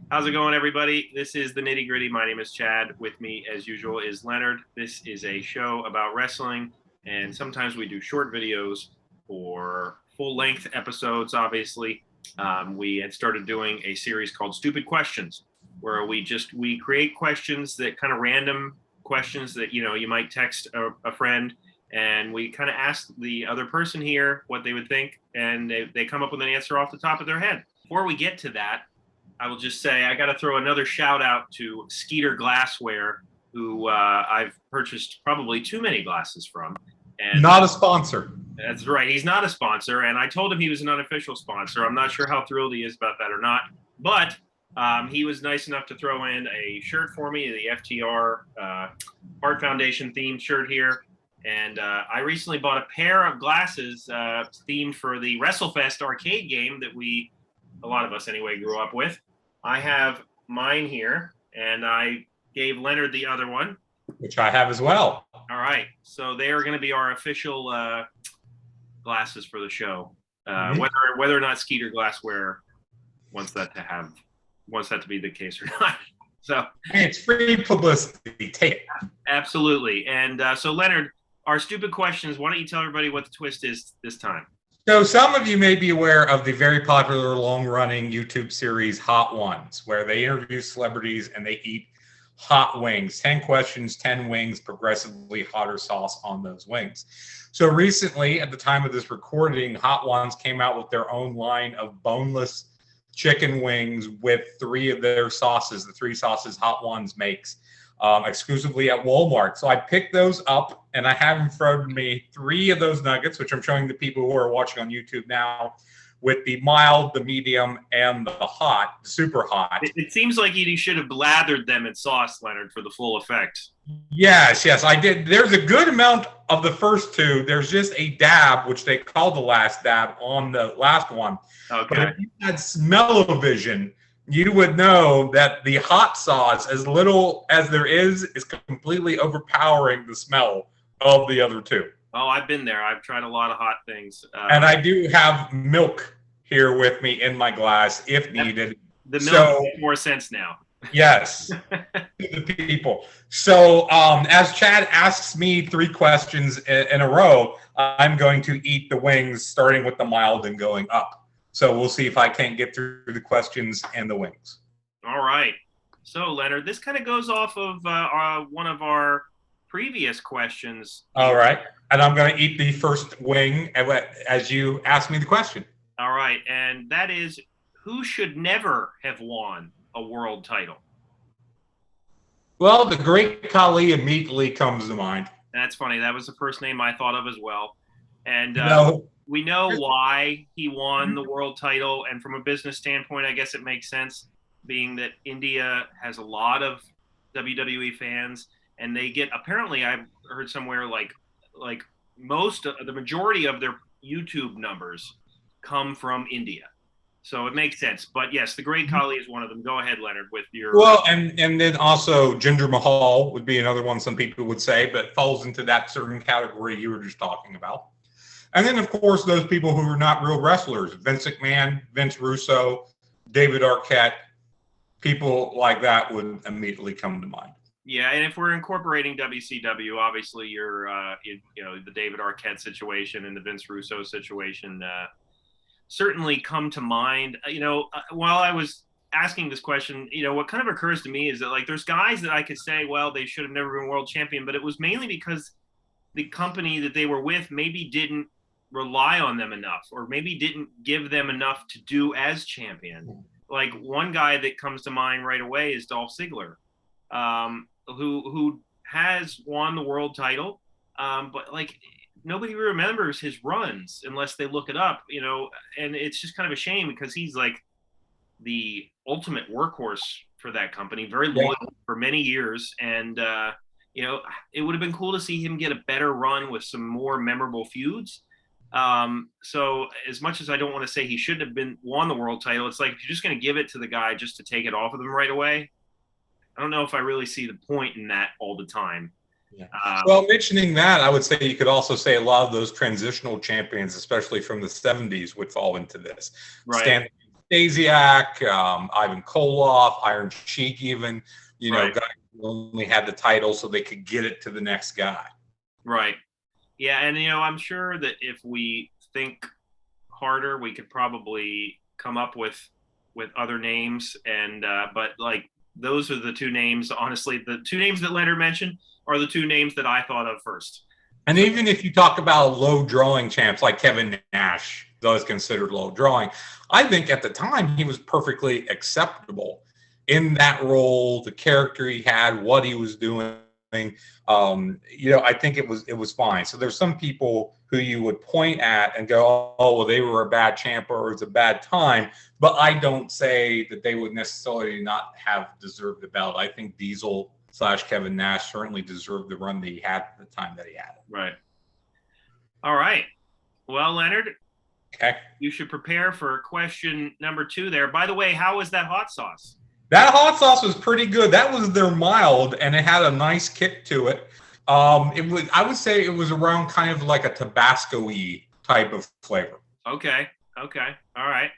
How's it going, everybody? This is the Nitty Gritty. My name is Chad. With me, as usual, is Leonard. This is a show about wrestling, and sometimes we do short videos or full-length episodes. Obviously, we had started doing a series called Stupid Questions, where we create questions that kind of random questions that you might text a friend, and we kind of ask the other person here what they would think, and they come up with an answer off the top of their head. Before we get to that, I will just say I got to throw another shout out to Skeeter Glassware, who I've purchased probably too many glasses from. And not a sponsor. That's right. He's not a sponsor. And I told him he was an unofficial sponsor. I'm not sure how thrilled he is about that or not. But he was nice enough to throw in a shirt for me, the FTR Heart Foundation themed shirt here. And I recently bought a pair of glasses themed for the WrestleFest arcade game that a lot of us anyway, grew up with. I have mine here, and I gave Leonard the other one. Which I have as well. All right. So they are going to be our official glasses for the show. Whether or not Skeeter Glassware wants that to be the case or not. So it's free publicity. Take it. Absolutely. And so Leonard, our stupid questions, why don't you tell everybody what the twist is this time? So some of you may be aware of the very popular long-running YouTube series Hot Ones, where they interview celebrities and they eat hot wings. 10 questions, 10 wings, progressively hotter sauce on those wings. So recently, at the time of this recording, Hot Ones came out with their own line of boneless chicken wings with 3 of their sauces, the 3 sauces Hot Ones makes. Exclusively at Walmart. So I picked those up, and I have in front of me 3 of those nuggets, which I'm showing the people who are watching on YouTube now, with the mild, the medium, and the hot, the super hot. It seems like you should have lathered them in sauce, Leonard, for the full effect. Yes, I did. There's a good amount of the first 2. There's just a dab, which they call the last dab, on the last one. Okay. But if you had smell-o-vision, you would know that the hot sauce, as little as there is completely overpowering the smell of the other 2. Oh, I've been there. I've tried a lot of hot things. And I do have milk here with me in my glass if needed. The milk makes more sense now. Yes, the people. So as Chad asks me 3 questions in a row, I'm going to eat the wings, starting with the mild and going up. So we'll see if I can't get through the questions and the wings. All right. So, Leonard, this kind of goes off of one of our previous questions. All right. And I'm going to eat the first wing as you ask me the question. All right. And that is, who should never have won a world title? Well, the Great Khali immediately comes to mind. That's funny. That was the first name I thought of as well. And we know why he won the world title, and from a business standpoint, I guess it makes sense, being that India has a lot of WWE fans, and they get, apparently I've heard somewhere like the majority of their YouTube numbers come from India. So it makes sense. But yes, the Great Khali is one of them. Go ahead, Leonard, with your... Well, and then also Jinder Mahal would be another one some people would say, but falls into that certain category you were just talking about. And then, of course, those people who are not real wrestlers, Vince McMahon, Vince Russo, David Arquette, people like that would immediately come to mind. Yeah, and if we're incorporating WCW, obviously you're, the David Arquette situation and the Vince Russo situation certainly come to mind. While I was asking this question, what kind of occurs to me is that, there's guys that I could say, well, they should have never been world champion, but it was mainly because the company that they were with maybe didn't rely on them enough, or maybe didn't give them enough to do as champion. Like one guy that comes to mind right away is Dolph Ziggler, who has won the world title, but nobody remembers his runs unless they look it up, and it's just kind of a shame because he's like the ultimate workhorse for that company, very loyal for many years, and it would have been cool to see him get a better run with some more memorable feuds. So as much as I don't want to say he shouldn't have won the world title, it's like, if you're just going to give it to the guy just to take it off of him right away, I don't know if I really see the point in that all the time. Yeah. Well, mentioning that, I would say you could also say a lot of those transitional champions, especially from the 70s, would fall into this. Right. Stasiak, Ivan Koloff, Iron Sheik, even, Right. guys who only had the title so they could get it to the next guy. Right. Yeah, and I'm sure that if we think harder, we could probably come up with other names. And but like those are the two names. Honestly, the two names that Leonard mentioned are the two names that I thought of first. And even if you talk about low drawing champs like Kevin Nash, though is considered low drawing, I think at the time he was perfectly acceptable in that role, the character he had, what he was doing. I think it was fine. So there's some people who you would point at and go, oh, well, they were a bad champ or it's a bad time. But I don't say that they would necessarily not have deserved the belt. I think Diesel / Kevin Nash certainly deserved the run that he had at the time that he had it. Right. All right. Well, Leonard, okay, you should prepare for question number 2 there. By the way, how was that hot sauce? That hot sauce was pretty good. That was their mild, and it had a nice kick to it. I would say it was around kind of like a Tabasco-y type of flavor. Okay. All right.